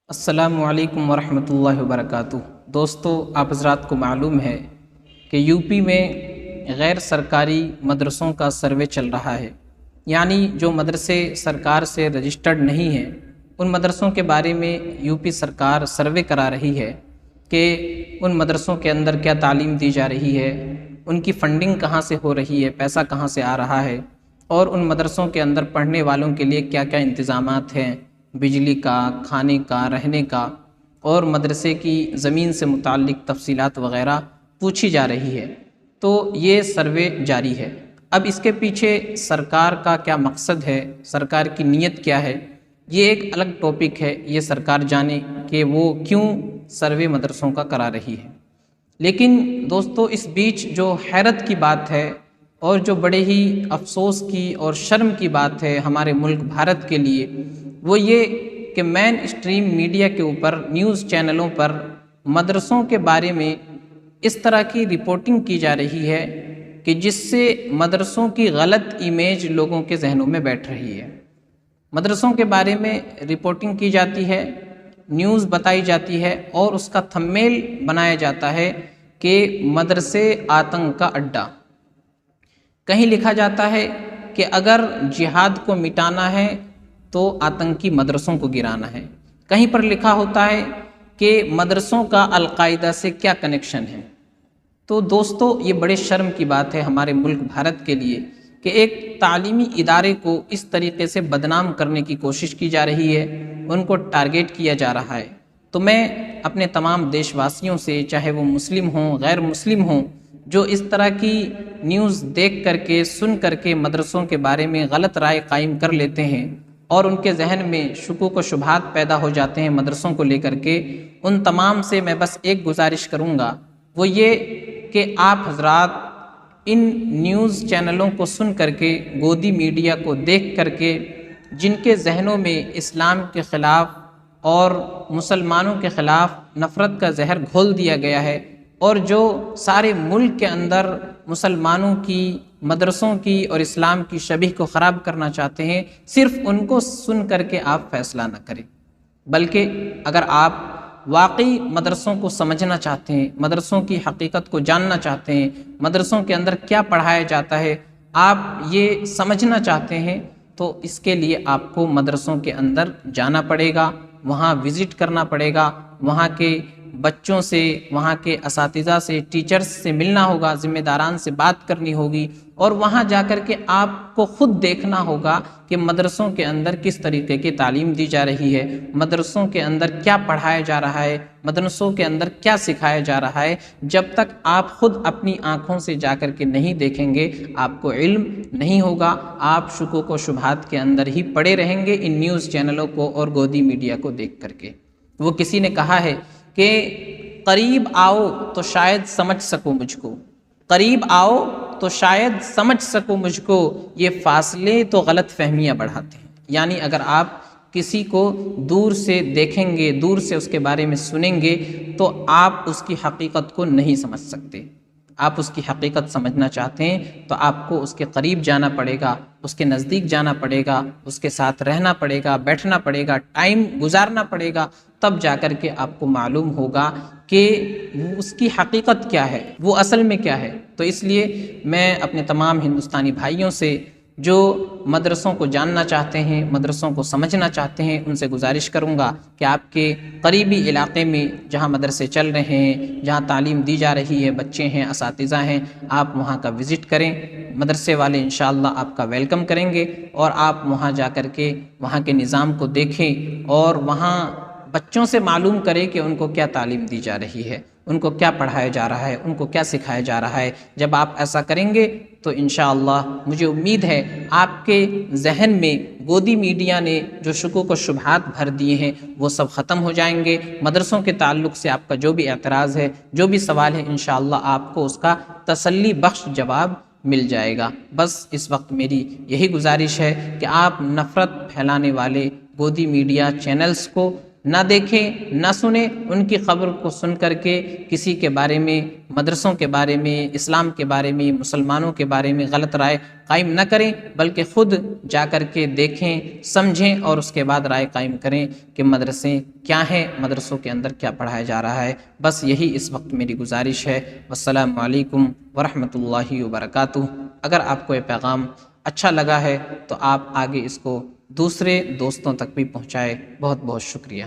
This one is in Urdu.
السلام علیکم ورحمۃ اللہ وبرکاتہ۔ دوستو، آپ حضرات کو معلوم ہے کہ یو پی میں غیر سرکاری مدرسوں کا سروے چل رہا ہے، یعنی جو مدرسے سرکار سے رجسٹرڈ نہیں ہیں ان مدرسوں کے بارے میں یو پی سرکار سروے کرا رہی ہے کہ ان مدرسوں کے اندر کیا تعلیم دی جا رہی ہے، ان کی فنڈنگ کہاں سے ہو رہی ہے، پیسہ کہاں سے آ رہا ہے، اور ان مدرسوں کے اندر پڑھنے والوں کے لیے کیا کیا انتظامات ہیں، بجلی کا، کھانے کا، رہنے کا، اور مدرسے کی زمین سے متعلق تفصیلات وغیرہ پوچھی جا رہی ہے۔ تو یہ سروے جاری ہے۔ اب اس کے پیچھے سرکار کا کیا مقصد ہے، سرکار کی نیت کیا ہے، یہ ایک الگ ٹاپک ہے، یہ سرکار جانے کہ وہ کیوں سروے مدرسوں کا کرا رہی ہے۔ لیکن دوستو، اس بیچ جو حیرت کی بات ہے اور جو بڑے ہی افسوس کی اور شرم کی بات ہے ہمارے ملک بھارت کے لیے، وہ یہ کہ مین اسٹریم میڈیا کے اوپر، نیوز چینلوں پر مدرسوں کے بارے میں اس طرح کی رپورٹنگ کی جا رہی ہے کہ جس سے مدرسوں کی غلط امیج لوگوں کے ذہنوں میں بیٹھ رہی ہے۔ مدرسوں کے بارے میں رپورٹنگ کی جاتی ہے، نیوز بتائی جاتی ہے، اور اس کا تھمبنیل بنایا جاتا ہے کہ مدرسے آتنک کا اڈا۔ کہیں لکھا جاتا ہے کہ اگر جہاد کو مٹانا ہے تو آتنکی مدرسوں کو گرانا ہے، کہیں پر لکھا ہوتا ہے کہ مدرسوں کا القاعدہ سے کیا کنیکشن ہے۔ تو دوستو، یہ بڑے شرم کی بات ہے ہمارے ملک بھارت کے لیے کہ ایک تعلیمی ادارے کو اس طریقے سے بدنام کرنے کی کوشش کی جا رہی ہے، ان کو ٹارگیٹ کیا جا رہا ہے۔ تو میں اپنے تمام دیش واسیوں سے، چاہے وہ مسلم ہوں، غیر مسلم ہوں، جو اس طرح کی نیوز دیکھ کر کے، سن کر کے مدرسوں کے بارے میں غلط رائے قائم کر لیتے ہیں اور ان کے ذہن میں شکوک و شبہات پیدا ہو جاتے ہیں مدرسوں کو لے کر کے، ان تمام سے میں بس ایک گزارش کروں گا، وہ یہ کہ آپ حضرات ان نیوز چینلوں کو سن کر کے، گودی میڈیا کو دیکھ کر کے، جن کے ذہنوں میں اسلام کے خلاف اور مسلمانوں کے خلاف نفرت کا زہر گھول دیا گیا ہے، اور جو سارے ملک کے اندر مسلمانوں کی، مدرسوں کی اور اسلام کی شبیہ کو خراب کرنا چاہتے ہیں، صرف ان کو سن کر کے آپ فیصلہ نہ کریں، بلکہ اگر آپ واقعی مدرسوں کو سمجھنا چاہتے ہیں، مدرسوں کی حقیقت کو جاننا چاہتے ہیں، مدرسوں کے اندر کیا پڑھایا جاتا ہے، آپ یہ سمجھنا چاہتے ہیں، تو اس کے لیے آپ کو مدرسوں کے اندر جانا پڑے گا، وہاں وزٹ کرنا پڑے گا، وہاں کے بچوں سے، وہاں کے اساتذہ سے، ٹیچرز سے ملنا ہوگا، ذمہ داران سے بات کرنی ہوگی، اور وہاں جا کر کے آپ کو خود دیکھنا ہوگا کہ مدرسوں کے اندر کس طریقے کی تعلیم دی جا رہی ہے، مدرسوں کے اندر کیا پڑھایا جا رہا ہے، مدرسوں کے اندر کیا سکھایا جا رہا ہے۔ جب تک آپ خود اپنی آنکھوں سے جا کر کے نہیں دیکھیں گے، آپ کو علم نہیں ہوگا، آپ شکوک و شبہات کے اندر ہی پڑے رہیں گے ان نیوز چینلوں کو اور گودی میڈیا کو دیکھ کر کے۔ وہ کسی نے کہا ہے کہ قریب آؤ تو شاید سمجھ سکو مجھ کو، قریب آؤ تو شاید سمجھ سکو مجھ کو، یہ فاصلے تو غلط فہمیاں بڑھاتے ہیں۔ یعنی اگر آپ کسی کو دور سے دیکھیں گے، دور سے اس کے بارے میں سنیں گے، تو آپ اس کی حقیقت کو نہیں سمجھ سکتے۔ آپ اس کی حقیقت سمجھنا چاہتے ہیں تو آپ کو اس کے قریب جانا پڑے گا، اس کے نزدیک جانا پڑے گا، اس کے ساتھ رہنا پڑے گا، بیٹھنا پڑے گا، ٹائم گزارنا پڑے گا، تب جا کر کے آپ کو معلوم ہوگا کہ اس کی حقیقت کیا ہے، وہ اصل میں کیا ہے۔ تو اس لیے میں اپنے تمام ہندوستانی بھائیوں سے جو مدرسوں کو جاننا چاہتے ہیں، مدرسوں کو سمجھنا چاہتے ہیں، ان سے گزارش کروں گا کہ آپ کے قریبی علاقے میں جہاں مدرسے چل رہے ہیں، جہاں تعلیم دی جا رہی ہے، بچے ہیں، اساتذہ ہیں، آپ وہاں کا وزٹ کریں۔ مدرسے والے انشاءاللہ آپ کا ویلکم کریں گے، اور آپ وہاں جا کر کے وہاں کے نظام کو دیکھیں اور وہاں بچوں سے معلوم کریں کہ ان کو کیا تعلیم دی جا رہی ہے، ان کو کیا پڑھایا جا رہا ہے، ان کو کیا سکھایا جا رہا ہے۔ جب آپ ایسا کریں گے تو انشاءاللہ مجھے امید ہے آپ کے ذہن میں گودی میڈیا نے جو شکوک و شبہات بھر دیے ہیں وہ سب ختم ہو جائیں گے۔ مدرسوں کے تعلق سے آپ کا جو بھی اعتراض ہے، جو بھی سوال ہے، انشاءاللہ آپ کو اس کا تسلی بخش جواب مل جائے گا۔ بس اس وقت میری یہی گزارش ہے کہ آپ نفرت پھیلانے والے گودی میڈیا چینلز کو نہ دیکھیں نہ سنیں، ان کی خبر کو سن کر کے کسی کے بارے میں، مدرسوں کے بارے میں، اسلام کے بارے میں، مسلمانوں کے بارے میں غلط رائے قائم نہ کریں، بلکہ خود جا کر کے دیکھیں، سمجھیں اور اس کے بعد رائے قائم کریں کہ مدرسے کیا ہیں، مدرسوں کے اندر کیا پڑھایا جا رہا ہے۔ بس یہی اس وقت میری گزارش ہے۔ والسلام علیکم ورحمۃ اللہ وبرکاتہ۔ اگر آپ کو یہ پیغام اچھا لگا ہے تو آپ آگے اس کو دوسرے دوستوں تک بھی پہنچائے۔ بہت بہت شکریہ۔